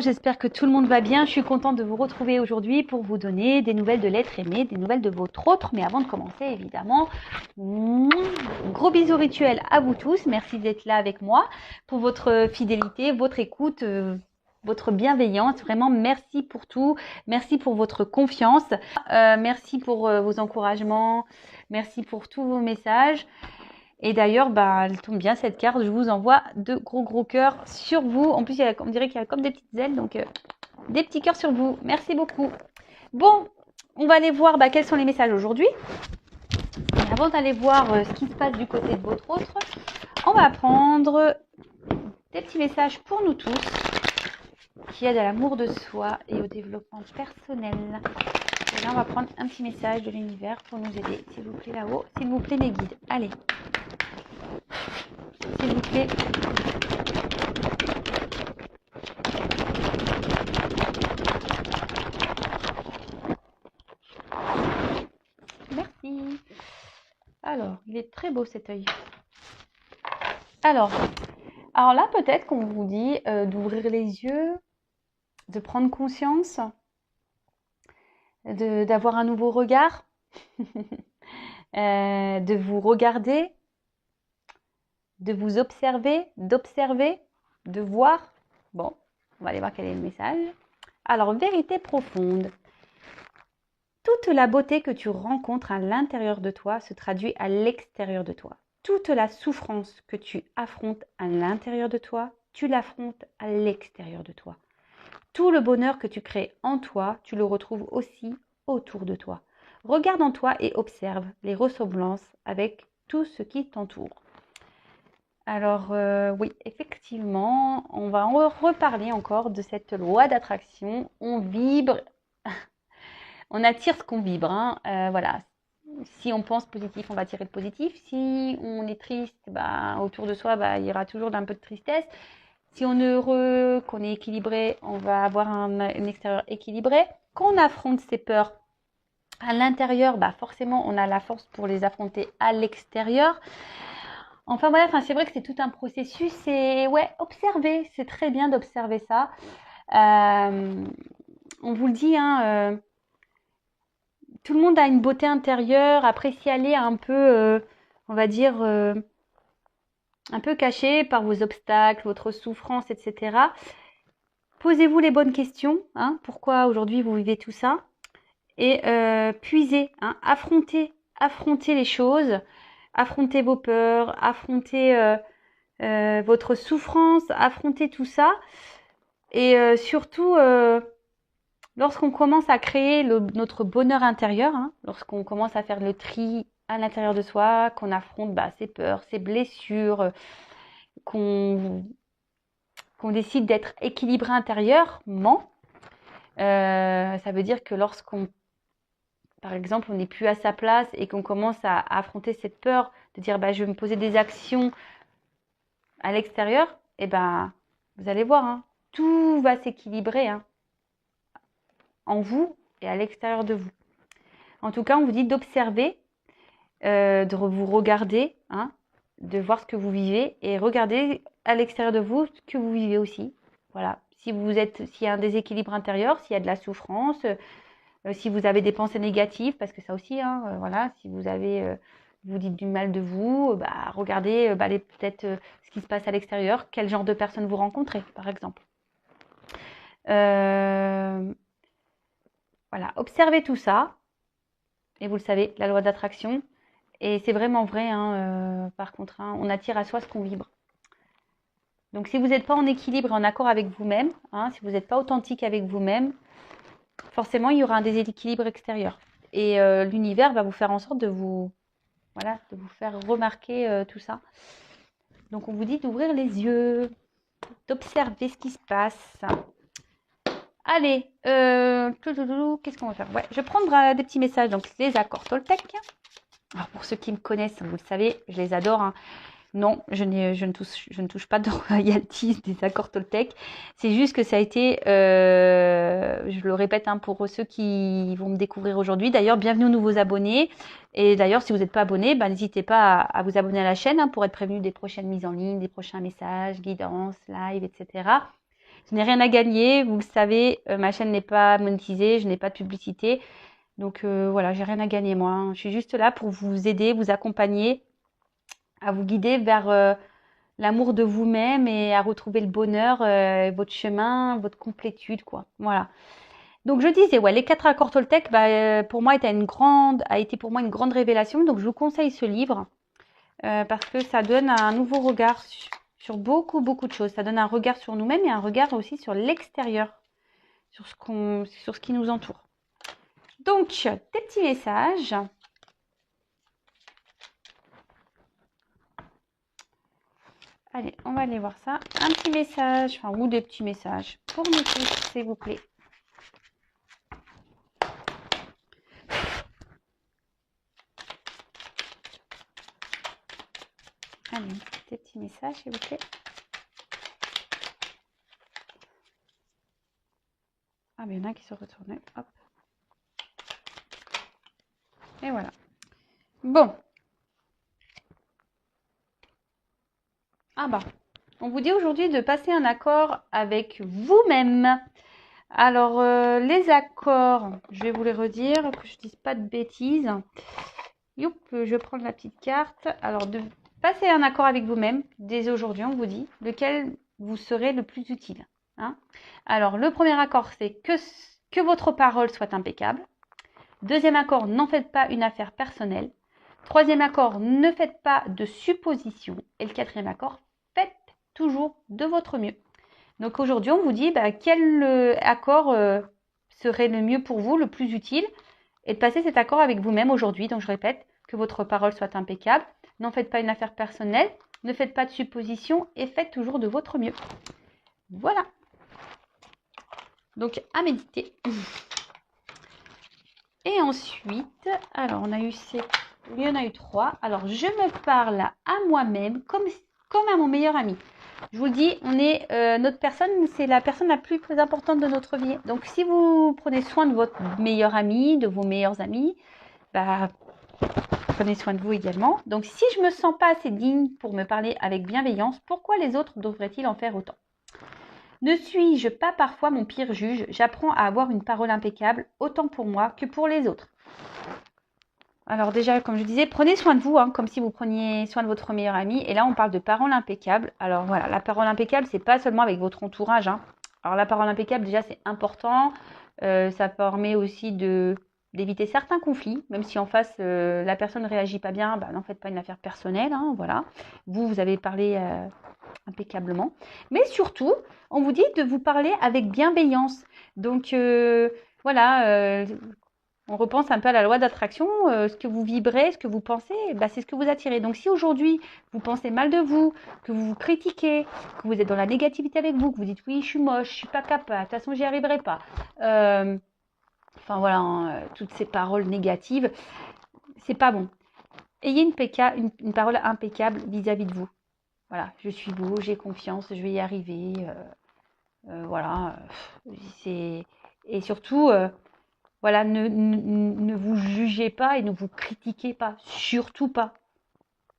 J'espère que tout le monde va bien. Je suis contente de vous retrouver aujourd'hui pour vous donner des nouvelles de l'être aimé, des nouvelles de votre autre. Mais avant de commencer, évidemment, gros bisous rituels à vous tous. Merci d'être là avec moi pour votre fidélité, votre écoute, votre bienveillance. Vraiment, merci pour tout. Merci pour votre confiance. Merci pour vos encouragements. Merci pour tous vos messages. Et d'ailleurs, elle tombe bien cette carte. Je vous envoie de gros cœurs sur vous. En plus, on dirait qu'il y a comme des petites ailes. Donc, des petits cœurs sur vous. Merci beaucoup. Bon, on va aller voir quels sont les messages aujourd'hui. Mais avant d'aller voir ce qui se passe du côté de votre autre, on va prendre des petits messages pour nous tous qui aident à l'amour de soi et au développement personnel. Et là, on va prendre un petit message de l'univers pour nous aider. S'il vous plaît, là-haut. S'il vous plaît, mes guides. Allez. S'il vous plaît. Merci. Alors, il est très beau cet œil. Alors là, peut-être qu'on vous dit d'ouvrir les yeux, de prendre conscience, d'avoir un nouveau regard, de vous regarder, de vous observer, d'observer, de voir. Bon, on va aller voir quel est le message. Alors, vérité profonde. Toute la beauté que tu rencontres à l'intérieur de toi se traduit à l'extérieur de toi. Toute la souffrance que tu affrontes à l'intérieur de toi, tu l'affrontes à l'extérieur de toi. Tout le bonheur que tu crées en toi, tu le retrouves aussi autour de toi. Regarde en toi et observe les ressemblances avec tout ce qui t'entoure. Alors oui, effectivement, on va en reparler encore de cette loi d'attraction. On vibre, on attire ce qu'on vibre. Voilà. Si on pense positif, on va attirer le positif. Si on est triste, autour de soi, il y aura toujours un peu de tristesse. Si on est heureux, qu'on est équilibré, on va avoir un extérieur équilibré. Quand on affronte ses peurs à l'intérieur, forcément, on a la force pour les affronter à l'extérieur. Enfin voilà, c'est vrai que c'est tout un processus. Et ouais, observer, c'est très bien d'observer ça. On vous le dit, tout le monde a une beauté intérieure. Après, si elle est un peu, on va dire, un peu cachée par vos obstacles, votre souffrance, etc. Posez-vous les bonnes questions. Pourquoi aujourd'hui vous vivez tout ça? Et puisez, affrontez les choses. Affrontez vos peurs, affrontez votre souffrance, affrontez tout ça. Et surtout, lorsqu'on commence à créer notre bonheur intérieur, lorsqu'on commence à faire le tri à l'intérieur de soi, qu'on affronte ses peurs, ses blessures, qu'on décide d'être équilibré intérieurement, ça veut dire que lorsqu'on, par exemple, on n'est plus à sa place et qu'on commence à affronter cette peur de dire je vais me poser des actions à l'extérieur, vous allez voir, tout va s'équilibrer en vous et à l'extérieur de vous. En tout cas, on vous dit d'observer, de vous regarder, de voir ce que vous vivez et regarder à l'extérieur de vous ce que vous vivez aussi. Voilà. S'il y a un déséquilibre intérieur, s'il y a de la souffrance, si vous avez des pensées négatives, parce que ça aussi, voilà, si vous avez, vous dites du mal de vous, regardez peut-être ce qui se passe à l'extérieur, quel genre de personnes vous rencontrez, par exemple. Voilà, observez tout ça. Et vous le savez, la loi d'attraction. Et c'est vraiment vrai, par contre, on attire à soi ce qu'on vibre. Donc si vous n'êtes pas en équilibre et en accord avec vous-même, si vous n'êtes pas authentique avec vous-même, forcément il y aura un déséquilibre extérieur. Et l'univers va vous faire en sorte de vous faire remarquer tout ça. Donc on vous dit d'ouvrir les yeux, d'observer ce qui se passe. Allez, qu'est-ce qu'on va faire? Ouais, je vais prendre des petits messages, donc les accords Toltec. Alors pour ceux qui me connaissent, vous le savez, je les adore. Non, je ne touche pas de royalties des accords Toltec. C'est juste que ça a été, je le répète pour ceux qui vont me découvrir aujourd'hui. D'ailleurs, bienvenue aux nouveaux abonnés. Et d'ailleurs, si vous n'êtes pas abonné, n'hésitez pas à vous abonner à la chaîne pour être prévenu des prochaines mises en ligne, des prochains messages, guidances, live, etc. Je n'ai rien à gagner. Vous le savez, ma chaîne n'est pas monétisée, je n'ai pas de publicité. Donc voilà, j'ai rien à gagner moi, hein. Je suis juste là pour vous aider, vous accompagner, à vous guider vers l'amour de vous-même et à retrouver le bonheur, votre chemin, votre complétude, quoi. Voilà. Donc je disais, ouais, les 4 accords Toltec, pour moi, a été pour moi une grande révélation. Donc je vous conseille ce livre parce que ça donne un nouveau regard sur beaucoup, beaucoup de choses. Ça donne un regard sur nous-mêmes et un regard aussi sur l'extérieur, sur ce qui nous entoure. Donc, des petits messages. Allez, on va aller voir ça. Un petit message, enfin, ou des petits messages pour nous tous, s'il vous plaît. Allez, des petits messages, s'il vous plaît. Ah, mais il y en a qui se retournent. Hop. Et voilà. Bon. Ah bah, on vous dit aujourd'hui de passer un accord avec vous-même. Alors, les accords, je vais vous les redire, que je ne dise pas de bêtises. Youp, je prends la petite carte. Alors, de passer un accord avec vous-même, dès aujourd'hui, on vous dit, lequel vous serez le plus utile. Hein. Alors, le premier accord, c'est que votre parole soit impeccable. Deuxième accord, n'en faites pas une affaire personnelle. Troisième accord, ne faites pas de suppositions. Et le quatrième accord, faites toujours de votre mieux. Donc aujourd'hui, on vous dit quel accord serait le mieux pour vous, le plus utile, et de passer cet accord avec vous-même aujourd'hui. Donc je répète, que votre parole soit impeccable, n'en faites pas une affaire personnelle, ne faites pas de suppositions et faites toujours de votre mieux. Voilà. Donc à méditer. Et ensuite, alors on a eu il y en a eu 3. Alors je me parle à moi-même comme à mon meilleur ami. Je vous le dis, notre personne, c'est la personne la plus importante de notre vie. Donc si vous prenez soin de votre meilleur ami, de vos meilleurs amis, prenez soin de vous également. Donc si je me sens pas assez digne pour me parler avec bienveillance, pourquoi les autres devraient-ils en faire autant ? Ne suis-je pas parfois mon pire juge? J'apprends à avoir une parole impeccable, autant pour moi que pour les autres. Alors déjà, comme je disais, prenez soin de vous, hein, comme si vous preniez soin de votre meilleur ami. Et là, on parle de parole impeccable. Alors voilà, la parole impeccable, c'est pas seulement avec votre entourage. Hein. Alors la parole impeccable, déjà, c'est important. Ça permet aussi d'éviter certains conflits, même si en face, la personne ne réagit pas bien, n'en faites pas une affaire personnelle. Hein, voilà. Vous avez parlé impeccablement. Mais surtout, on vous dit de vous parler avec bienveillance. Donc voilà, on repense un peu à la loi d'attraction. Ce que vous vibrez, ce que vous pensez, c'est ce que vous attirez. Donc si aujourd'hui, vous pensez mal de vous, que vous vous critiquez, que vous êtes dans la négativité avec vous, que vous dites oui, je suis moche, je suis pas capable, de toute façon, j'y arriverai pas. Enfin voilà, hein, toutes ces paroles négatives, c'est pas bon. Ayez une parole impeccable vis-à-vis de vous. Voilà, je suis beau, j'ai confiance, je vais y arriver. Voilà. Et surtout, voilà, ne vous jugez pas et ne vous critiquez pas. Surtout pas.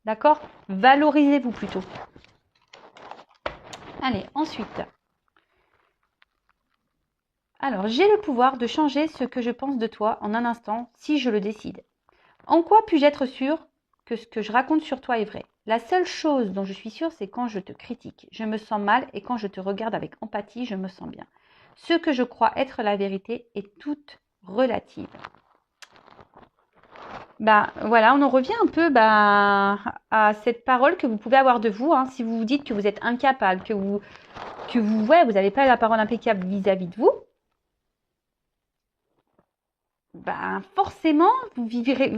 D'accord? Valorisez-vous plutôt. Allez, ensuite. Alors, j'ai le pouvoir de changer ce que je pense de toi en un instant si je le décide. En quoi puis-je être sûre que ce que je raconte sur toi est vrai? La seule chose dont je suis sûre, c'est quand je te critique. Je me sens mal et quand je te regarde avec empathie, je me sens bien. Ce que je crois être la vérité est toute relative. Voilà, on en revient un peu à cette parole que vous pouvez avoir de vous. Hein, si vous vous dites que vous êtes incapable, que vous n'avez pas la parole impeccable vis-à-vis de vous, forcément, vous vibrez de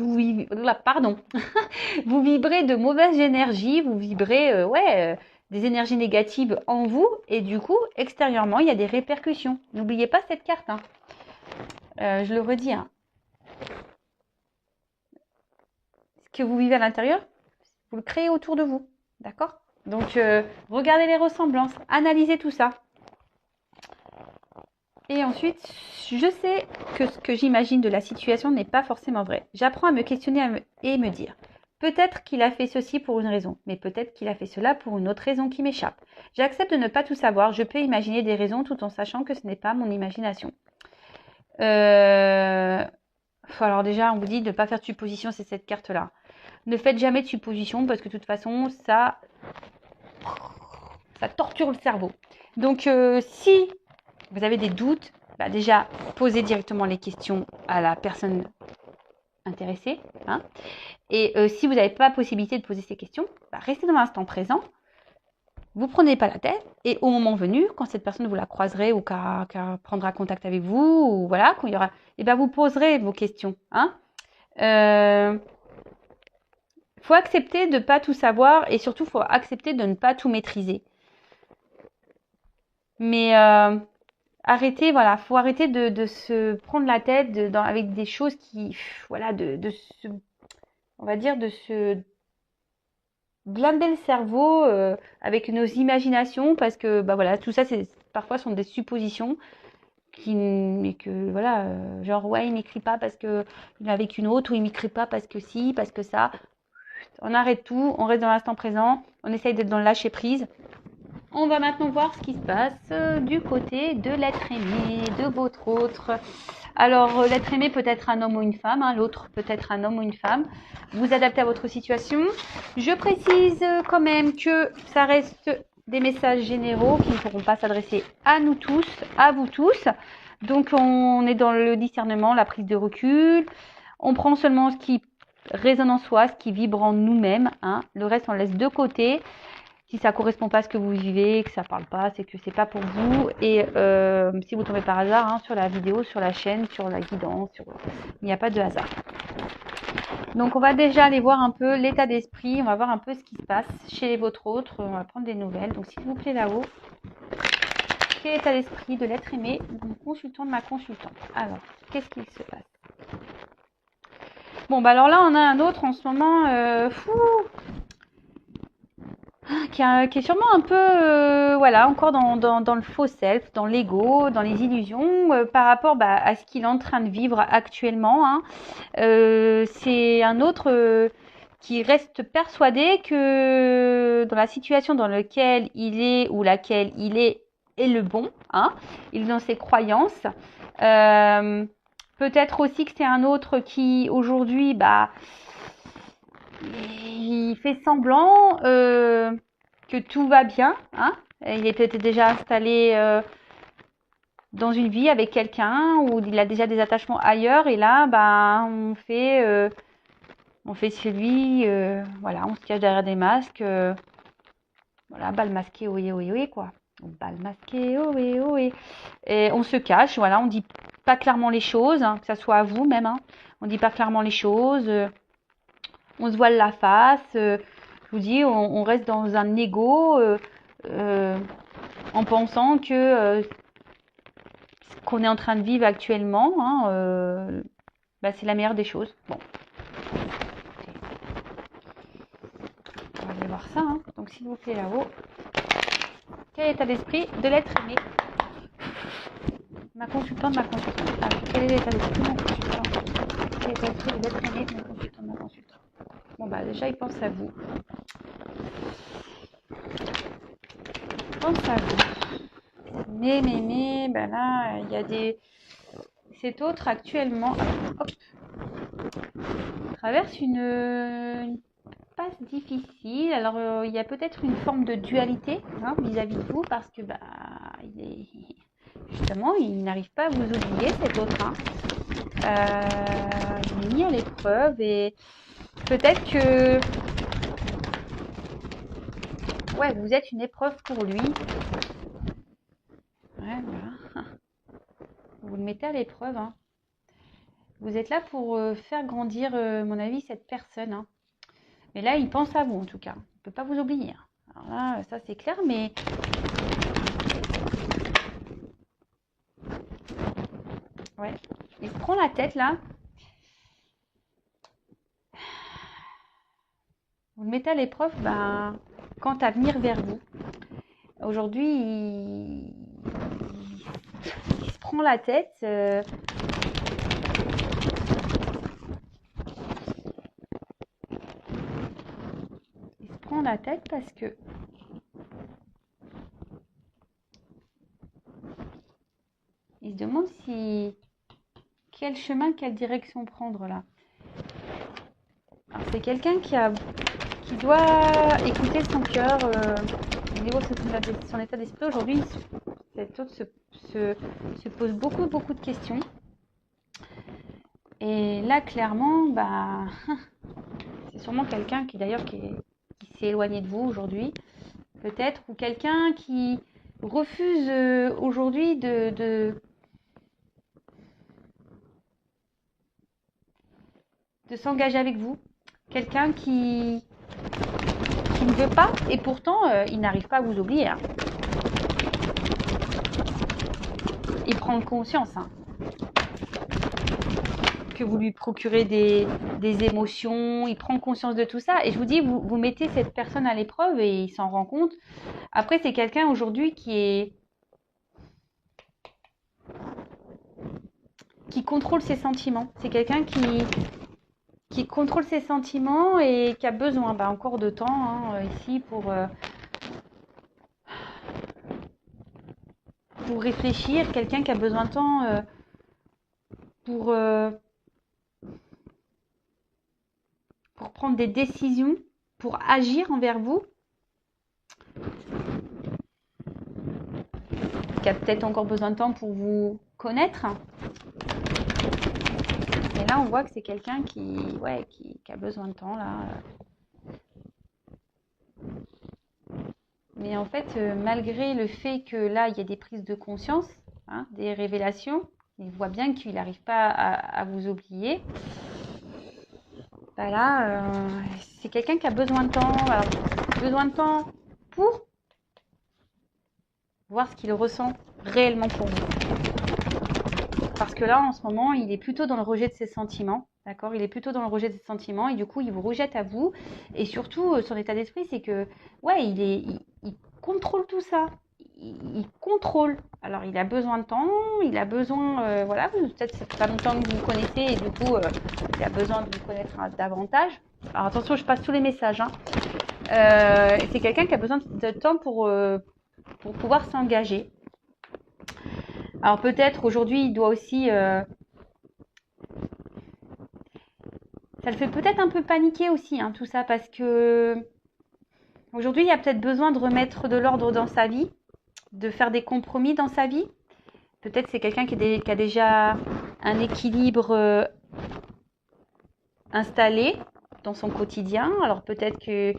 mauvaise énergie, vous vibrez des énergies négatives en vous et du coup, extérieurement, il y a des répercussions. N'oubliez pas cette carte. Hein. Je le redis. Hein. Ce que vous vivez à l'intérieur, vous le créez autour de vous. D'accord? Donc, regardez les ressemblances, analysez tout ça. Et ensuite, je sais que ce que j'imagine de la situation n'est pas forcément vrai. J'apprends à me questionner et me dire, Peut-être qu'il a fait ceci pour une raison, mais peut-être qu'il a fait cela pour une autre raison qui m'échappe. J'accepte de ne pas tout savoir. Je peux imaginer des raisons tout en sachant que ce n'est pas mon imagination. Alors déjà, on vous dit de ne pas faire de supposition, c'est cette carte-là. Ne faites jamais de supposition parce que de toute façon, ça torture le cerveau. Donc, si vous avez des doutes, déjà, posez directement les questions à la personne intéressée. Hein. Et si vous n'avez pas la possibilité de poser ces questions, restez dans l'instant présent. Vous ne prenez pas la tête. Et au moment venu, quand cette personne vous la croiserez ou qu'elle prendra contact avec vous, ou voilà, quand il y aura, vous poserez vos questions. Hein. Faut accepter de ne pas tout savoir et surtout, faut accepter de ne pas tout maîtriser. Mais arrêtez, voilà, faut arrêter de se prendre la tête avec des choses qui, voilà, on va dire, de se blinder le cerveau avec nos imaginations parce que, voilà, tout ça, parfois sont des suppositions mais que, voilà, genre, ouais, il m'écrit pas parce que il est avec une autre ou il m'écrit pas parce que si, parce que ça. On arrête tout, on reste dans l'instant présent, on essaye d'être dans le lâcher prise. On va maintenant voir ce qui se passe du côté de l'être aimé, de votre autre. Alors, l'être aimé peut être un homme ou une femme, hein, l'autre peut être un homme ou une femme. Vous adaptez à votre situation. Je précise quand même que ça reste des messages généraux qui ne pourront pas s'adresser à nous tous, à vous tous. Donc, on est dans le discernement, la prise de recul. On prend seulement ce qui résonne en soi, ce qui vibre en nous-mêmes. Hein. Le reste, on laisse de côté. Si ça ne correspond pas à ce que vous vivez, que ça ne parle pas, c'est que c'est pas pour vous. Et si vous tombez par hasard sur la vidéo, sur la chaîne, sur la guidance, il n'y a pas de hasard. Donc on va déjà aller voir un peu l'état d'esprit, on va voir un peu ce qui se passe chez votre autre, on va prendre des nouvelles. Donc s'il vous plaît là-haut, quel est l'état d'esprit de l'être aimé, de mon consultant, de ma consultante. Alors, qu'est-ce qu'il se passe? Bon, alors là on a un autre en ce moment, qui est sûrement un peu, voilà, encore dans le faux self, dans l'ego, dans les illusions, par rapport à ce qu'il est en train de vivre actuellement. Hein. C'est un autre qui reste persuadé que dans la situation dans laquelle il est ou laquelle il est le bon. Hein. Il est dans ses croyances. Peut-être aussi que c'est un autre qui aujourd'hui, il fait semblant que tout va bien. Hein. Il est peut-être déjà installé dans une vie avec quelqu'un où il a déjà des attachements ailleurs. Et là, on fait celui, voilà, on se cache derrière des masques. Voilà, bal masqué, oui, oui, oui, quoi. Bal masqué, oui, oui. Et on se cache, voilà, on dit pas clairement les choses, hein, que ça soit à vous même. Hein. On dit pas clairement les choses. On se voile la face, je vous dis, on reste dans un ego en pensant que ce qu'on est en train de vivre actuellement, hein, c'est la meilleure des choses. Bon. On va aller voir ça. Hein. Donc s'il vous plaît là-haut, quel est l'état d'esprit de l'être aimé? Ma consultante, ma consultante. Alors, quel est l'état d'esprit de mon consultant? Quel est l'état d'esprit de l'être aimé de mon consultant, ma consultante? Bon, déjà, il pense à vous. Il pense à vous. Mais, là, il y a des... Cet autre, actuellement, hop, traverse une passe difficile. Alors, il y a peut-être une forme de dualité vis-à-vis de vous parce que, justement, il n'arrive pas à vous oublier, cet autre. Hein. Il est mis à l'épreuve et peut-être que vous êtes une épreuve pour lui. Ouais, voilà. Vous le mettez à l'épreuve. Hein. Vous êtes là pour faire grandir, mon avis, cette personne. Hein. Mais là, il pense à vous, en tout cas. Il ne peut pas vous oublier. Alors là, ça, c'est clair, mais... Ouais. Il se prend la tête, là. Vous le mettez à l'épreuve, quant à venir vers vous. Aujourd'hui, il se prend la tête. la tête parce que il se demande quel chemin, quelle direction prendre là. Alors c'est quelqu'un qui doit écouter son cœur au niveau de son état d'esprit. Aujourd'hui, cet autre se pose beaucoup de questions. Et là, clairement, bah, c'est sûrement quelqu'un qui d'ailleurs qui s'est éloigné de vous aujourd'hui, peut-être, ou quelqu'un qui refuse aujourd'hui de s'engager avec vous. Quelqu'un qui ne veut pas, et pourtant, il n'arrive pas à vous oublier. Hein. Il prend conscience que vous lui procurez des émotions, il prend conscience de tout ça. Et je vous dis, vous mettez cette personne à l'épreuve et il s'en rend compte. Après, c'est quelqu'un aujourd'hui qui contrôle ses sentiments. C'est quelqu'un qui contrôle ses sentiments et qui a besoin encore de temps ici pour réfléchir. Quelqu'un qui a besoin de temps pour prendre des décisions, pour agir envers vous. Qui a peut-être encore besoin de temps pour vous connaître. Et là, on voit que c'est quelqu'un qui a besoin de temps, là. Mais en fait, malgré le fait que là, il y a des prises de conscience, des révélations, il voit bien qu'il n'arrive pas à vous oublier. Voilà, c'est quelqu'un qui a besoin de temps. Alors, besoin de temps pour voir ce qu'il ressent réellement pour vous. Parce que là, en ce moment, il est plutôt dans le rejet de ses sentiments. D'accord ? Il est plutôt dans le rejet de ses sentiments et du coup, il vous rejette à vous. Et surtout, son état d'esprit, c'est que, il contrôle tout ça. Il contrôle. Alors, il a besoin de temps, il a besoin, peut-être c'est pas longtemps que vous vous connaissez et du coup, il a besoin de vous connaître davantage. Alors, attention, je passe tous les messages. C'est quelqu'un qui a besoin de temps pour pouvoir s'engager. Alors, peut-être aujourd'hui, il doit aussi... ça le fait peut-être un peu paniquer aussi, tout ça, parce que aujourd'hui, il y a peut-être besoin de remettre de l'ordre dans sa vie, de faire des compromis dans sa vie. Peut-être c'est quelqu'un qui a déjà un équilibre installé dans son quotidien. Alors peut-être que,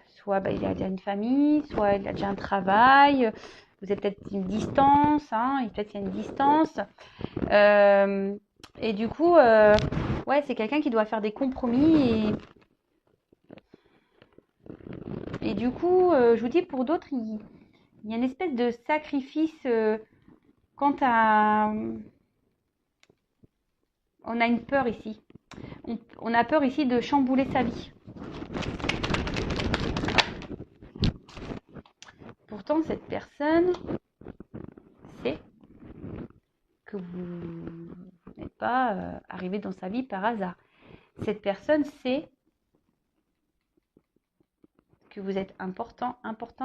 soit il a déjà une famille, soit il a déjà un travail. Vous avez peut-être une distance, peut-être qu'il y a une distance. Et du coup, c'est quelqu'un qui doit faire des compromis. Et du coup, je vous dis, pour d'autres, il y a une espèce de sacrifice quant à... On a une peur ici. On a peur ici de chambouler sa vie. Pourtant, cette personne sait que vous n'êtes pas arrivé dans sa vie par hasard. Cette personne sait que vous êtes importante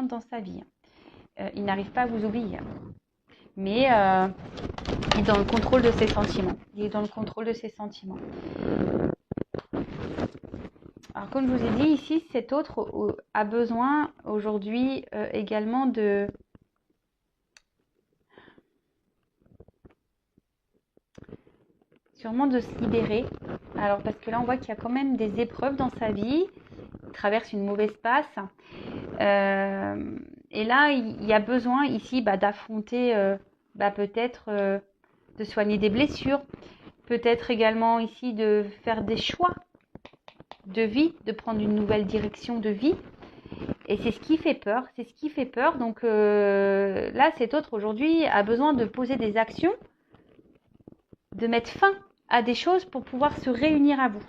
dans sa vie. Il n'arrive pas à vous oublier. Mais il est dans le contrôle de ses sentiments. Alors, comme je vous ai dit, ici, cet autre a besoin aujourd'hui également de... sûrement de se libérer. Alors, parce que là, on voit qu'il y a quand même des épreuves dans sa vie. Il traverse une mauvaise passe. Et là, il y a besoin ici d'affronter, peut-être de soigner des blessures. Peut-être également ici de faire des choix de vie, de prendre une nouvelle direction de vie. Et c'est ce qui fait peur. Donc là, cet autre aujourd'hui a besoin de poser des actions, de mettre fin à des choses pour pouvoir se réunir à vous.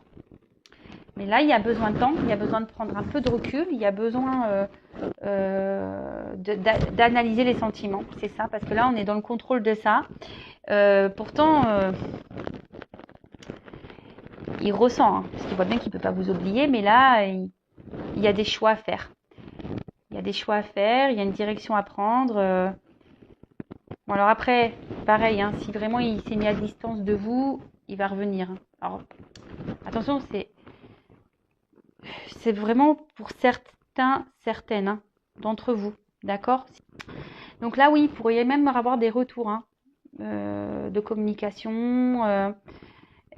Mais là, il y a besoin de temps, il y a besoin de prendre un peu de recul, il y a besoin d'analyser les sentiments. C'est ça, parce que là, on est dans le contrôle de ça. Pourtant, il ressent, parce qu'il voit bien qu'il ne peut pas vous oublier, mais là, il y a des choix à faire. Il y a des choix à faire, il y a une direction à prendre. Bon, alors après, pareil, hein, si vraiment il s'est mis à distance de vous, il va revenir. Alors, attention, c'est vraiment pour certaines hein, d'entre vous. D'accord? Donc là, oui, vous pourriez même avoir des retours hein, de communication.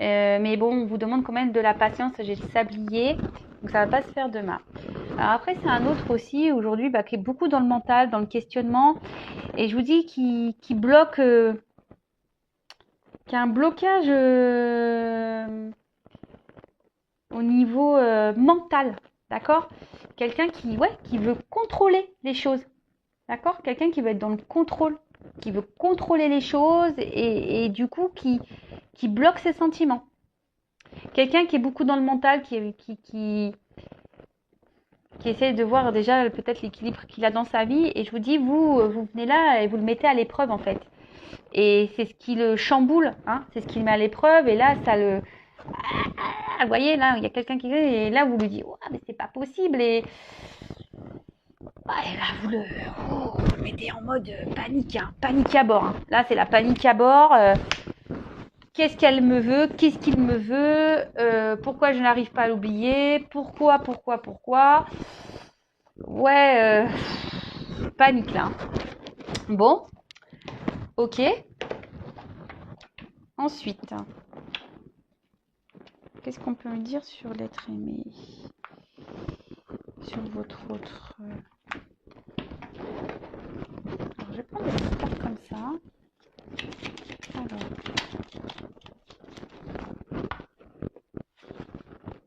Mais bon, on vous demande quand même de la patience. J'ai le sablier, donc ça va pas se faire demain. Alors après, c'est un autre aussi, aujourd'hui, qui est beaucoup dans le mental, dans le questionnement. Et je vous dis qui bloque, qui a un blocage au niveau mental. D'accord? Quelqu'un qui veut contrôler les choses. D'accord? Quelqu'un qui veut être dans le contrôle, qui veut contrôler les choses et du coup qui bloque ses sentiments. Quelqu'un qui est beaucoup dans le mental, qui essaie de voir déjà peut-être l'équilibre qu'il a dans sa vie. Et je vous dis, vous venez là et vous le mettez à l'épreuve en fait. Et c'est ce qui le chamboule, hein, c'est ce qui le met à l'épreuve. Et là, ça le... vous voyez, là, il y a quelqu'un qui... Et là, vous lui dites, oh, mais c'est pas possible. Et là, vous le mettez en mode panique, hein, panique à bord. Hein. Là, c'est la panique à bord. Qu'est-ce qu'elle me veut? Qu'est-ce qu'il me veut? Pourquoi je n'arrive pas à l'oublier? Pourquoi? Ouais, panique là. Bon, ok. Ensuite, qu'est-ce qu'on peut me dire sur l'être aimé? Sur votre autre... Alors, je vais prendre des cartes comme ça. Alors...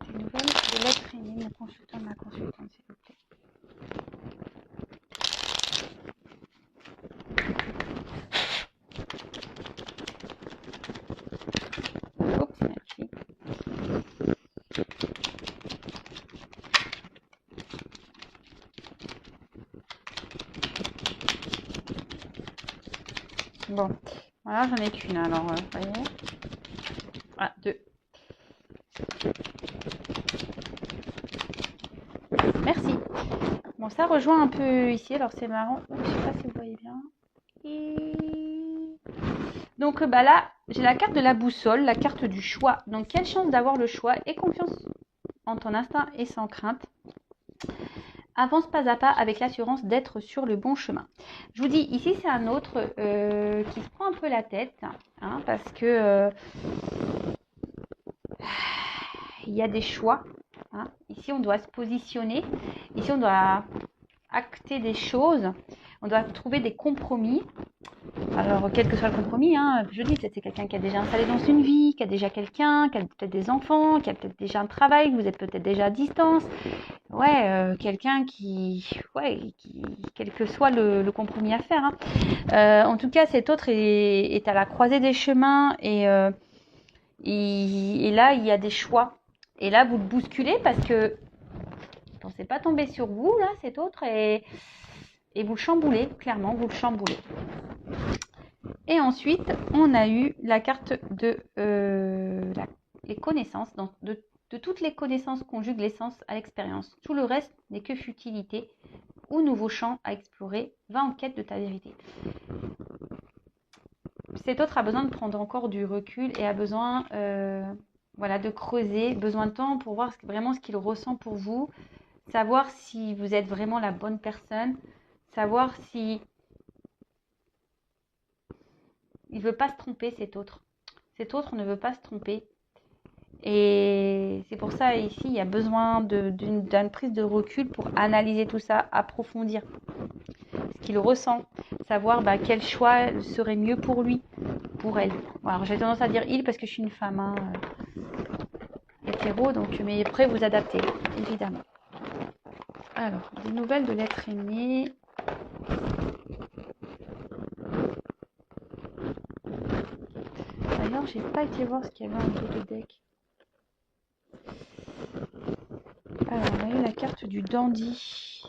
Des nouvelles de l'être aimé, mon consultant, ma consultante, s'il vous plaît. Oups, merci. Bon, voilà, j'en ai qu'une alors, vous voyez. Ah, deux. Merci. Bon, ça rejoint un peu ici, alors c'est marrant. Je sais pas si vous voyez bien. Donc là, j'ai la carte de la boussole, la carte du choix. Donc, quelle chance d'avoir le choix et confiance en ton instinct et sans crainte. Avance pas à pas avec l'assurance d'être sur le bon chemin. Je vous dis, ici, c'est un autre qui se prend un peu la tête, hein, parce que il y a des choix. Hein. Ici, on doit se positionner. Ici, on doit acter des choses. On doit trouver des compromis. Alors, quel que soit le compromis, hein, je dis, c'est quelqu'un qui a déjà installé dans une vie, qui a déjà quelqu'un, qui a peut-être des enfants, qui a peut-être déjà un travail, vous êtes peut-être déjà à distance. Ouais, quelqu'un quel que soit le compromis à faire. Hein. En tout cas, cet autre est à la croisée des chemins et là, il y a des choix. Et là, vous le bousculez parce que ne pensez pas tomber sur vous, là, cet autre, et vous le chamboulez, clairement, vous le chamboulez. Et ensuite, on a eu la carte de les connaissances, de toutes les connaissances conjuguent l'essence à l'expérience. Tout le reste n'est que futilité ou nouveau champ à explorer. Va en quête de ta vérité. Cet autre a besoin de prendre encore du recul et a besoin de creuser, besoin de temps pour voir vraiment ce qu'il ressent pour vous, savoir si vous êtes vraiment la bonne personne, savoir si il ne veut pas se tromper, cet autre. Cet autre ne veut pas se tromper. Et c'est pour ça, ici, il y a besoin d'une prise de recul pour analyser tout ça, approfondir ce qu'il ressent, savoir quel choix serait mieux pour lui, pour elle. Alors, j'ai tendance à dire il parce que je suis une femme hein, hétéro, donc, mais après, vous adaptez, évidemment. Alors, des nouvelles de l'être aimé. D'ailleurs, j'ai pas été voir ce qu'il y avait en dos de deck. Alors, on a eu la carte du dandy.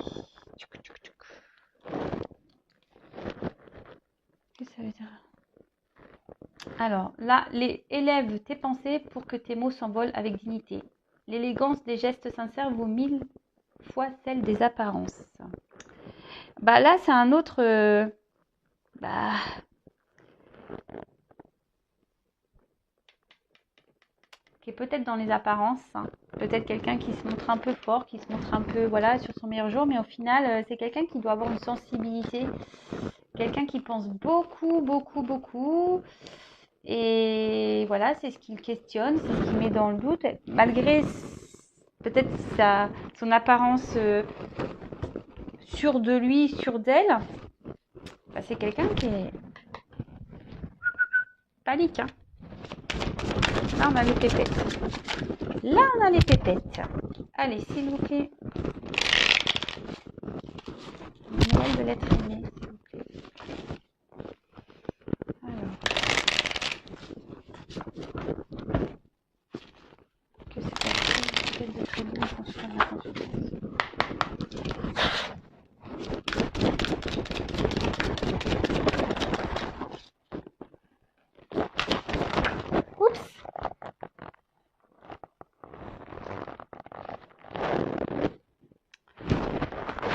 Qu'est-ce que ça veut dire? Alors, là, élève tes pensées pour que tes mots s'envolent avec dignité. L'élégance des gestes sincères vaut 1000 fois celle des apparences. Bah là, c'est un autre... qui est peut-être dans les apparences, hein. Peut-être quelqu'un qui se montre un peu fort, qui se montre un peu, voilà, sur son meilleur jour, mais au final, c'est quelqu'un qui doit avoir une sensibilité, quelqu'un qui pense beaucoup, beaucoup, beaucoup, et voilà, c'est ce qu'il questionne, c'est ce qu'il met dans le doute, malgré peut-être son apparence sûre de lui, sûre d'elle, bah, c'est quelqu'un qui est panique, hein. Là, on a les pépettes. Là, on a les pépettes. Allez, s'il vous plaît. Noël de l'être aimé, s'il vous plaît. Alors. Que c'est peut-être de très bon qu'on se fasse la consultation. Oups.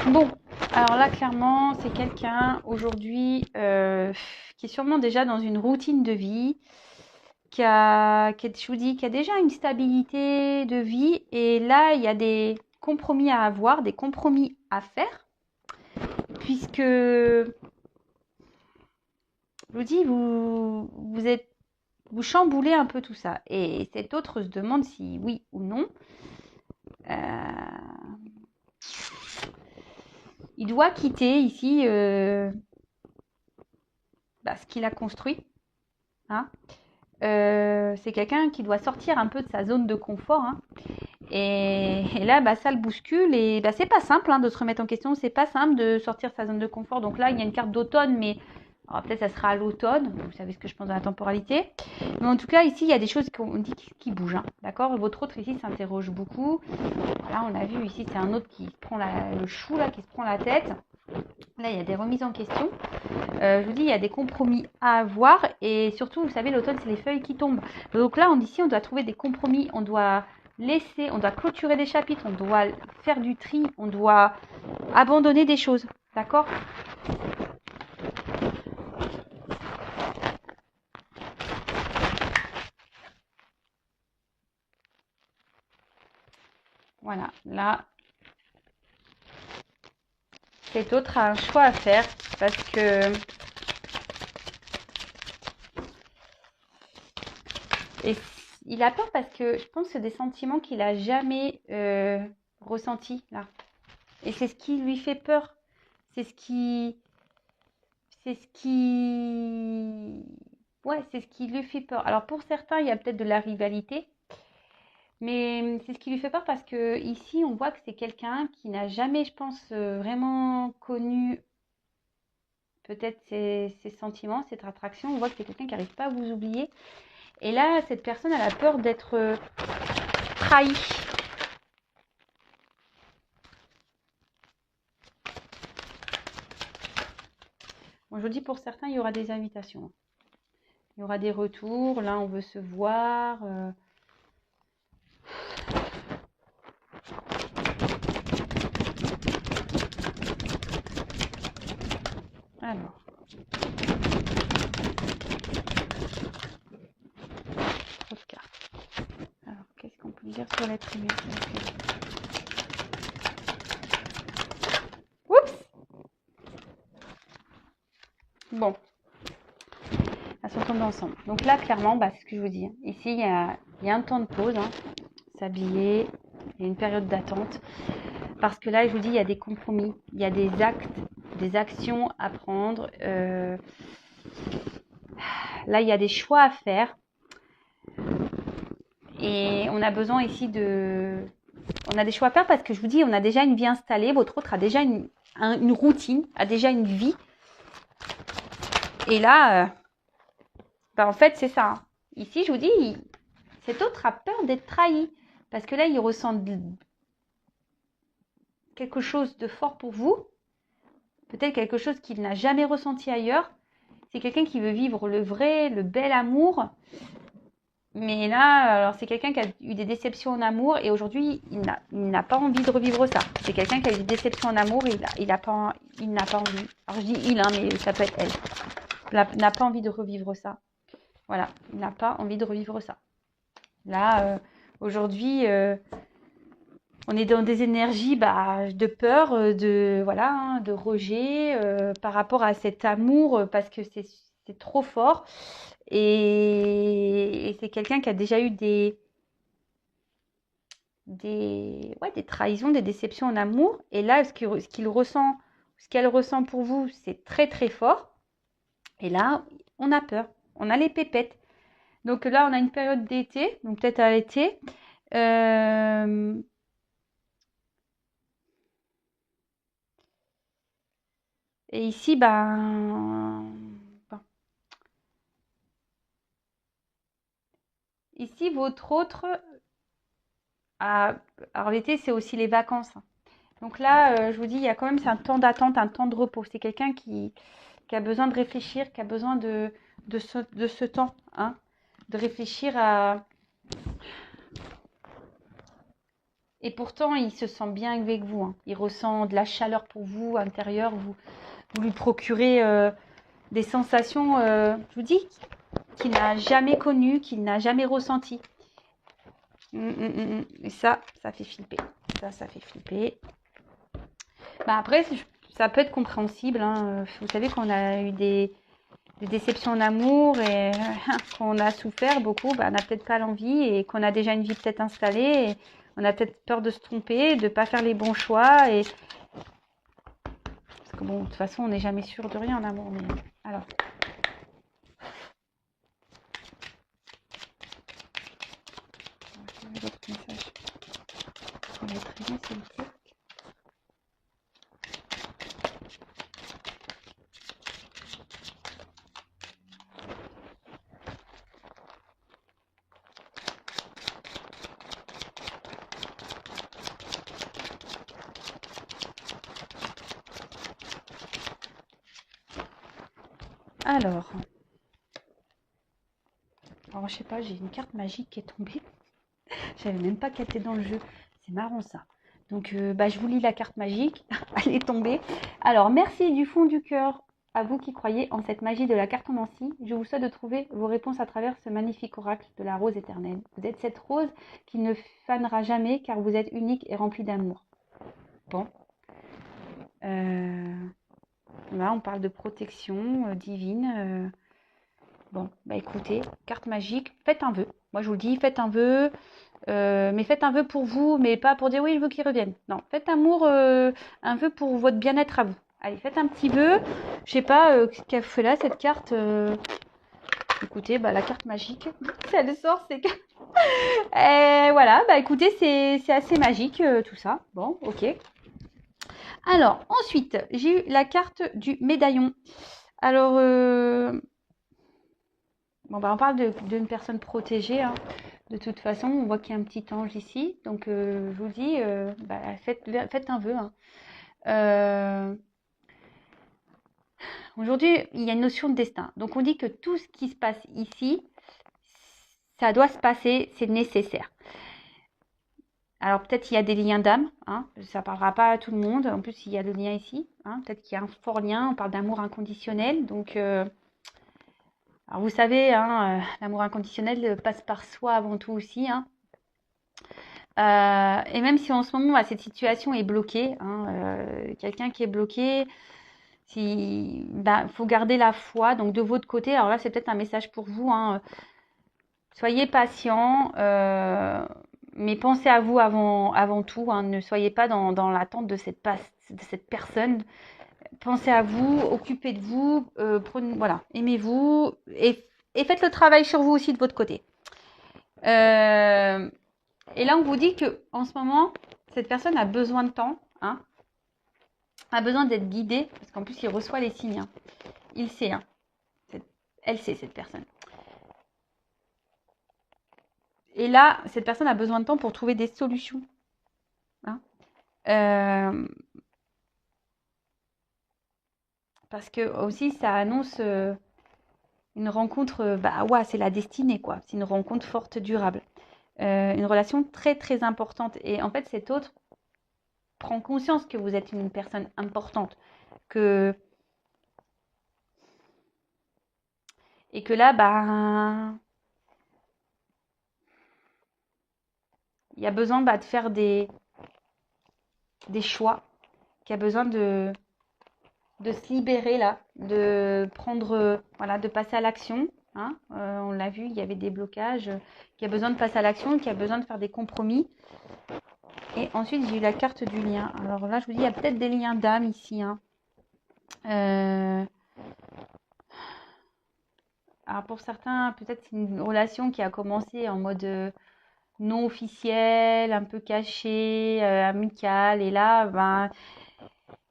Bon, alors là, clairement, c'est quelqu'un aujourd'hui qui est sûrement déjà dans une routine de vie, qui a déjà une stabilité de vie. Et là, il y a des compromis à avoir, des compromis à faire, puisque, je vous dis, vous chamboulez un peu tout ça. Et cet autre se demande si oui ou non. Il doit quitter ici ce qu'il a construit. Hein. C'est quelqu'un qui doit sortir un peu de sa zone de confort. Hein. Et là, ça le bouscule. Et c'est pas simple de se remettre en question. C'est pas simple de sortir de sa zone de confort. Donc là, il y a une carte d'automne, mais alors, peut-être ça sera à l'automne. Vous savez ce que je pense de la temporalité. Mais en tout cas, ici, il y a des choses qu'on dit qui bougent. Hein. D'accord. Votre autre ici s'interroge beaucoup. Là, on a vu ici, c'est un autre qui se prend le chou, là, qui se prend la tête. Là, il y a des remises en question. Je vous dis, il y a des compromis à avoir. Et surtout, vous savez, l'automne, c'est les feuilles qui tombent. Donc là, ici, on doit trouver des compromis. On doit clôturer des chapitres. On doit faire du tri. On doit abandonner des choses. D'accord ? Voilà. Là, cet autre a un choix à faire parce que... Et il a peur parce que je pense que c'est des sentiments qu'il n'a jamais ressentis là. Et c'est ce qui lui fait peur. C'est ce qui lui fait peur. Alors pour certains, il y a peut-être de la rivalité. Mais c'est ce qui lui fait peur parce que ici, on voit que c'est quelqu'un qui n'a jamais, je pense, vraiment connu peut-être ses sentiments, cette attraction. On voit que c'est quelqu'un qui n'arrive pas à vous oublier. Et là, cette personne, elle a peur d'être trahie. Bon, je vous dis, pour certains, il y aura des invitations. Il y aura des retours. Là, on veut se voir. Alors. Trop de cartes. Alors, qu'est-ce qu'on peut dire sur l'être aimé ? Oups ! Bon. Elles sont tombées ensemble. Donc là, clairement, c'est ce que je vous dis. Ici, il y a un temps de pause. Hein. S'habiller. Il y a une période d'attente. Parce que là, je vous dis, il y a des compromis. Il y a des actes, des actions à prendre. Là, il y a des choix à faire. Et on a besoin ici on a des choix à faire parce que je vous dis, on a déjà une vie installée. Votre autre a déjà une routine, a déjà une vie. Et là, en fait, c'est ça. Hein. Ici, je vous dis, cet autre a peur d'être trahi. Parce que là, il ressent quelque chose de fort pour vous. Peut-être quelque chose qu'il n'a jamais ressenti ailleurs. C'est quelqu'un qui veut vivre le vrai, le bel amour. Mais là, alors c'est quelqu'un qui a eu des déceptions en amour et aujourd'hui, il n'a pas envie de revivre ça. C'est quelqu'un qui a eu des déceptions en amour et il n'a pas envie. Alors je dis il, hein, mais ça peut être elle. N'a pas envie de revivre ça. Voilà, il n'a pas envie de revivre ça. Là, aujourd'hui, on est dans des énergies de peur, voilà, hein, de rejet par rapport à cet amour parce que c'est trop fort. Et c'est quelqu'un qui a déjà eu des trahisons, des déceptions en amour. Et là, qu'il ressent, ce qu'elle ressent pour vous, c'est très très fort. Et là, on a peur, on a les pépettes. Donc là, on a une période d'été, donc peut-être à l'été. Euh, et ici, ici, votre autre, ah, alors l'été, c'est aussi les vacances. Donc là, je vous dis, il y a quand même c'est un temps d'attente, un temps de repos. C'est quelqu'un qui a besoin de réfléchir, qui a besoin de ce temps, hein, de réfléchir à. Et pourtant, il se sent bien avec vous, hein. Il ressent de la chaleur pour vous, intérieure. Vous lui procurez des sensations, je vous dis, qu'il n'a jamais connues, qu'il n'a jamais ressenties. Et ça fait flipper. Ça fait flipper. Après, ça peut être compréhensible, hein. Vous savez qu'on a eu des déceptions en amour et qu'on a souffert beaucoup, on n'a peut-être pas l'envie et qu'on a déjà une vie peut-être installée et on a peut-être peur de se tromper, de ne pas faire les bons choix. Parce que bon, de toute façon, on n'est jamais sûr de rien en amour. Mais alors. Votre message. On va être bien, s'il vous plaît. Alors, je sais pas, j'ai une carte magique qui est tombée. Je savais même pas qu'elle était dans le jeu. C'est marrant ça. Donc, je vous lis la carte magique. Elle est tombée. Alors, merci du fond du cœur à vous qui croyez en cette magie de la cartomancie. Je vous souhaite de trouver vos réponses à travers ce magnifique oracle de la rose éternelle. Vous êtes cette rose qui ne fanera jamais car vous êtes unique et remplie d'amour. Bon. Là, on parle de protection divine. Bon, écoutez, carte magique, faites un vœu. Moi, je vous le dis, faites un vœu. Mais faites un vœu pour vous, mais pas pour dire oui, je veux qu'il revienne. Non, faites un vœu pour votre bien-être à vous. Allez, faites un petit vœu. Je sais pas ce qu'elle fait là, cette carte. Écoutez, la carte magique, si elle sort, c'est que. Et voilà, écoutez, c'est assez magique tout ça. Bon, ok. Alors, ensuite, j'ai eu la carte du médaillon. Alors, on parle d'une personne protégée, hein. De toute façon, on voit qu'il y a un petit ange ici. Donc, je vous dis, faites un vœu, hein. Aujourd'hui, il y a une notion de destin. Donc, on dit que tout ce qui se passe ici, ça doit se passer, c'est nécessaire. Alors, peut-être qu'il y a des liens d'âme, hein. Ça ne parlera pas à tout le monde. En plus, il y a le lien ici, hein. Peut-être qu'il y a un fort lien. On parle d'amour inconditionnel. Donc, alors vous savez, hein, l'amour inconditionnel passe par soi avant tout aussi, hein. Et même si en ce moment, cette situation est bloquée, hein, quelqu'un qui est bloqué, faut garder la foi. Donc de votre côté, alors là, c'est peut-être un message pour vous, hein, soyez patient, mais pensez à vous avant tout, hein. Ne soyez pas dans l'attente de cette personne. Pensez à vous, occupez de vous, voilà, aimez-vous et faites le travail sur vous aussi de votre côté. Et là, on vous dit que en ce moment, cette personne a besoin de temps, hein, a besoin d'être guidée, parce qu'en plus, il reçoit les signes, hein. Il sait, hein. Elle sait, cette personne. Et là, cette personne a besoin de temps pour trouver des solutions, hein. Parce que aussi, ça annonce Une rencontre, bah ouais, c'est la destinée, quoi. C'est une rencontre forte, durable. Une relation très, très importante. Et en fait, cet autre prend conscience que vous êtes une personne importante. Que... Et que là, bah, il y a besoin de faire des choix. Qu'il y a besoin de se libérer là, de prendre, voilà, de passer à l'action. Hein. On l'a vu, il y avait des blocages, qui a besoin de passer à l'action, qui a besoin de faire des compromis. Et ensuite, j'ai eu la carte du lien. Alors là, je vous dis, il y a peut-être des liens d'âme ici. Hein. Alors pour certains, peut-être c'est une relation qui a commencé en mode non officiel, un peu caché, amical. Et là, ben,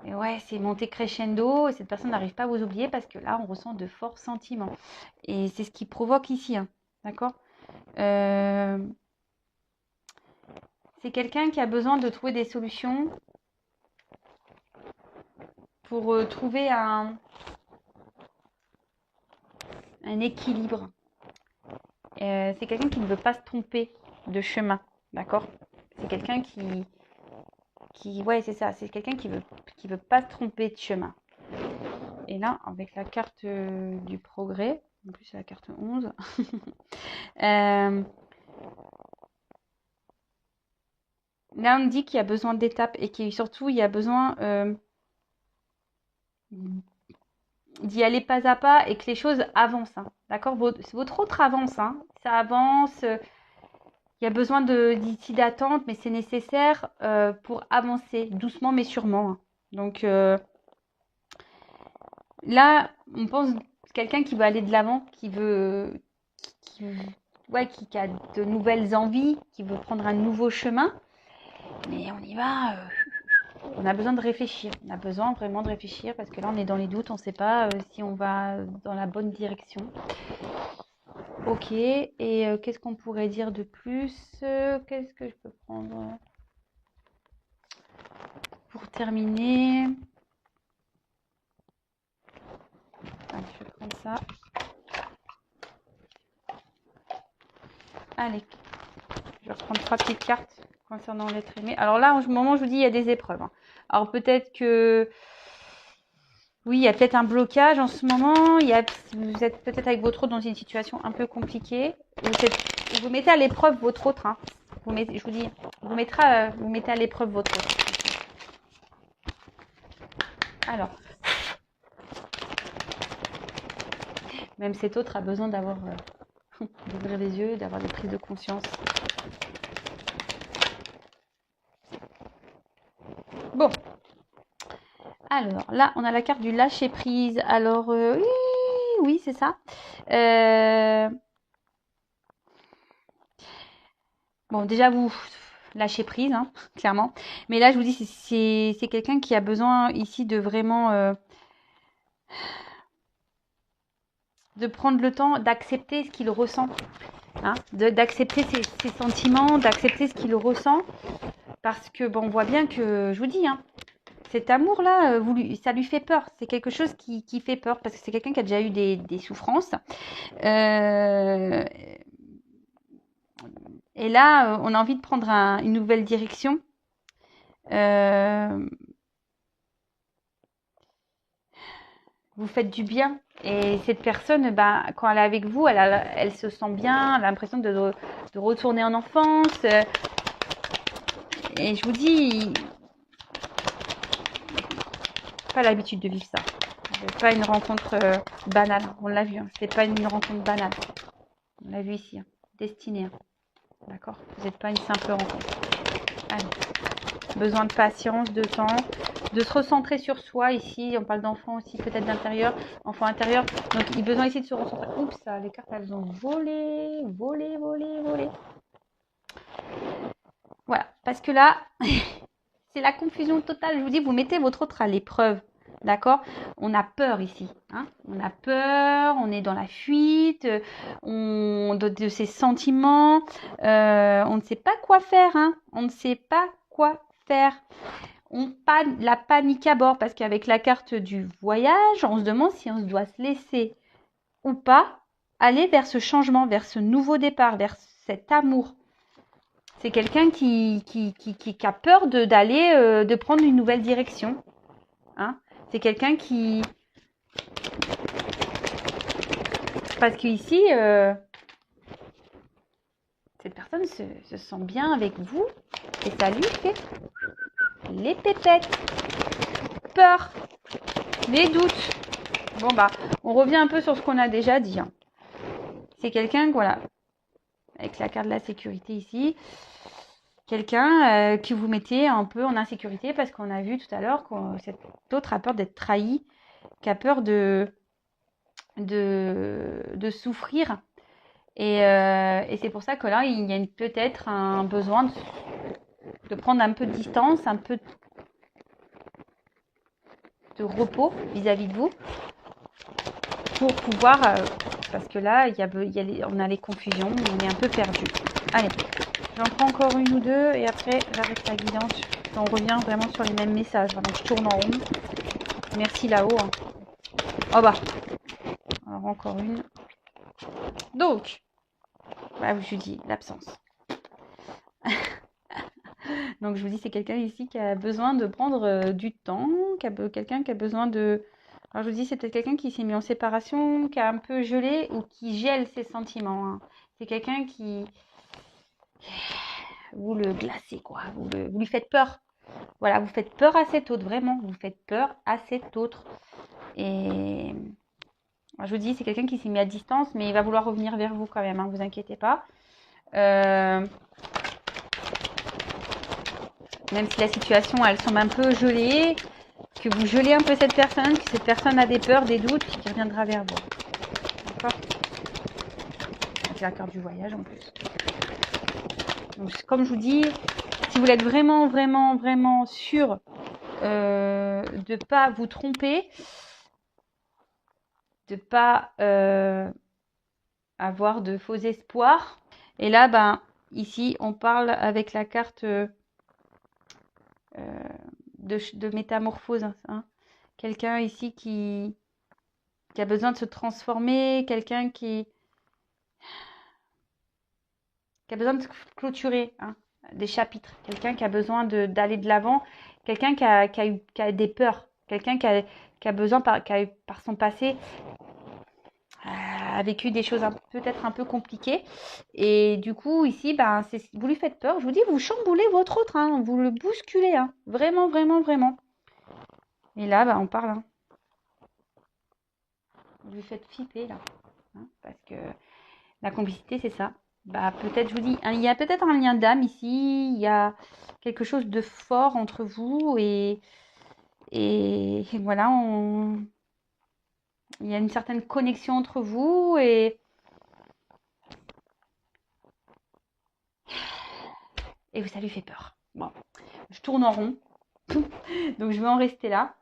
ouais, c'est monté crescendo et cette personne n'arrive pas à vous oublier parce que là, on ressent de forts sentiments. Et c'est ce qui provoque ici, hein, d'accord. C'est quelqu'un qui a besoin de trouver des solutions pour trouver un équilibre. C'est quelqu'un qui ne veut pas se tromper de chemin, d'accord. C'est quelqu'un ouais, c'est ça, c'est quelqu'un qui veut pas se tromper de chemin. Et là, avec la carte du progrès, en plus c'est la carte 11, là on dit qu'il y a besoin d'étapes et qu'il surtout il y a besoin d'y aller pas à pas et que les choses avancent. Hein, d'accord, votre autre avance, hein, ça avance. Il y a besoin d'ici d'attente, mais c'est nécessaire pour avancer doucement mais sûrement. Hein. Donc là, on pense quelqu'un qui veut aller de l'avant, ouais, qui a de nouvelles envies, qui veut prendre un nouveau chemin. Mais on y va. On a besoin de réfléchir. On a besoin vraiment de réfléchir parce que là, on est dans les doutes. On ne sait pas si on va dans la bonne direction. Ok. Et qu'est-ce qu'on pourrait dire de plus? Qu'est-ce que je peux prendre pour terminer? Allez, je vais prendre ça. Allez, je vais reprendre 3 petites cartes concernant l'être aimé. Alors là, en ce moment, je vous dis, il y a des épreuves. Hein. Alors peut-être que... Oui, il y a peut-être un blocage en ce moment. Vous êtes peut-être avec votre autre dans une situation un peu compliquée. Vous mettez à l'épreuve votre autre. Hein. Je vous dis, vous mettez à l'épreuve votre autre. Alors, même cet autre a besoin d'avoir d'ouvrir les yeux, d'avoir des prises de conscience. Bon. Alors, là, on a la carte du lâcher-prise. Alors, oui, c'est ça. Bon, déjà, vous lâchez prise, hein, clairement. Mais là, je vous dis, c'est quelqu'un qui a besoin ici de vraiment... de prendre le temps d'accepter ce qu'il ressent. Hein, d'accepter ses sentiments, d'accepter ce qu'il ressent. Parce que, bon, on voit bien que, je vous dis, hein, cet amour-là, ça lui fait peur. C'est quelque chose qui fait peur parce que c'est quelqu'un qui a déjà eu des souffrances. Et là, on a envie de prendre une nouvelle direction. Vous faites du bien. Et cette personne, ben, quand elle est avec vous, elle se sent bien, elle a l'impression de retourner en enfance. Et je vous dis, pas l'habitude de vivre ça. C'est pas une rencontre banale. On l'a vu, hein. C'est pas une rencontre banale. On l'a vu ici, hein. Destinée. Hein. D'accord. Vous n'êtes pas une simple rencontre. Allez. Besoin de patience, de temps, de se recentrer sur soi. Ici, on parle d'enfant aussi, peut-être d'intérieur, enfant intérieur. Donc, il a besoin ici de se recentrer. Oups, les cartes, elles ont volé. Voilà, parce que là, c'est la confusion totale. Je vous dis, vous mettez votre autre à l'épreuve. D'accord. On a peur ici. Hein, on a peur, on est dans la fuite, de ses sentiments. On ne sait pas quoi faire. Hein, on ne sait pas quoi faire. La panique à bord parce qu'avec la carte du voyage, on se demande si on doit se laisser ou pas aller vers ce changement, vers ce nouveau départ, vers cet amour. C'est quelqu'un qui a peur d'aller, de prendre une nouvelle direction. Hein. C'est quelqu'un qui... Parce qu'ici, cette personne se sent bien avec vous et ça lui fait les pépettes, peur, les doutes. Bon bah, on revient un peu sur ce qu'on a déjà dit. Hein. C'est quelqu'un, voilà, avec la carte de la sécurité ici, quelqu'un que vous mettez un peu en insécurité parce qu'on a vu tout à l'heure que cet autre a peur d'être trahi, qui a peur de souffrir. Et c'est pour ça que là, il y a peut-être un besoin de prendre un peu de distance, un peu de repos vis-à-vis de vous pour pouvoir... parce que là, on a les confusions, on est un peu perdu. Allez, j'en prends encore une ou deux et après, j'arrête la guidance. On revient vraiment sur les mêmes messages. Donc, je tourne en rond. Merci là-haut. Hein. Oh bah. Alors, encore une. Donc, voilà, je vous dis l'absence. Donc, je vous dis, c'est quelqu'un ici qui a besoin de prendre du temps, quelqu'un qui a besoin de... Alors, je vous dis, c'est peut-être quelqu'un qui s'est mis en séparation, qui a un peu gelé ou qui gèle ses sentiments. Hein. C'est quelqu'un qui... Vous le glacez, quoi. Vous lui faites peur. Voilà, vous faites peur à cet autre, vraiment. Vous faites peur à cet autre. Et... Alors, je vous dis, c'est quelqu'un qui s'est mis à distance, mais il va vouloir revenir vers vous quand même, hein, vous inquiétez pas. Même si la situation, elle semble un peu gelée, que vous gelez un peu cette personne, que cette personne a des peurs, des doutes, qui reviendra vers vous. D'accord ? Avec la carte du voyage en plus. Donc, comme je vous dis, si vous êtes vraiment, vraiment, vraiment sûr de ne pas vous tromper, de ne pas avoir de faux espoirs. Et là, ben, ici, on parle avec la carte de métamorphose. Hein. Quelqu'un ici qui a besoin de se transformer, quelqu'un qui a besoin de clôturer des chapitres, quelqu'un qui a besoin d'aller de l'avant, quelqu'un qui a des peurs, quelqu'un qui a besoin, qui a par son passé, a vécu des choses peut-être un peu compliquées. Et du coup, ici, ben, vous lui faites peur. Je vous dis, vous chamboulez votre autre, hein, vous le bousculez. Hein, vraiment, vraiment, vraiment. Et là, ben, on parle. Hein. Vous lui faites flipper, là. Hein, parce que la complicité, c'est ça. Bah, peut-être, je vous dis, il y a peut-être un lien d'âme ici. Il y a quelque chose de fort entre vous. Et voilà, il y a une certaine connexion entre vous. Et ça lui fait peur. Bon, je tourne en rond. Donc, je vais en rester là.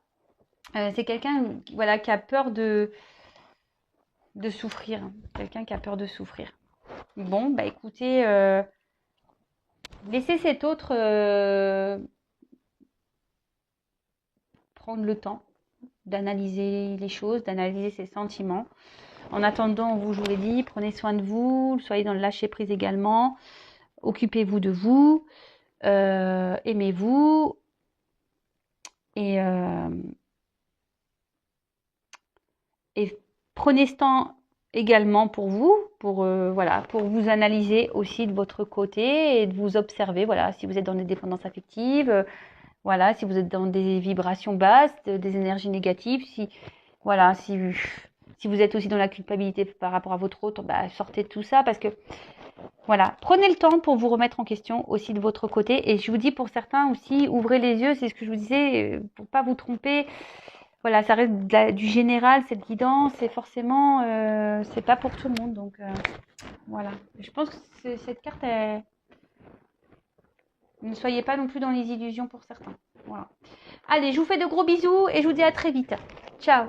C'est quelqu'un voilà, qui a peur de souffrir. Quelqu'un qui a peur de souffrir. Bon, bah écoutez, laissez cet autre prendre le temps d'analyser les choses, d'analyser ses sentiments. En attendant, je vous l'ai dit, prenez soin de vous, soyez dans le lâcher-prise également. Occupez-vous de vous, aimez-vous. Et prenez ce temps également pour vous, pour vous analyser aussi de votre côté et de vous observer. Voilà, si vous êtes dans des dépendances affectives, voilà, si vous êtes dans des vibrations basses, des énergies négatives, si vous êtes aussi dans la culpabilité par rapport à votre autre, bah, sortez de tout ça parce que voilà, prenez le temps pour vous remettre en question aussi de votre côté. Et je vous dis pour certains aussi, ouvrez les yeux, c'est ce que je vous disais, pour pas vous tromper. Voilà, ça reste du général, cette guidance, et forcément, c'est pas pour tout le monde. Donc, voilà. Je pense que cette carte, ne soyez pas non plus dans les illusions pour certains. Voilà. Allez, je vous fais de gros bisous et je vous dis à très vite. Ciao.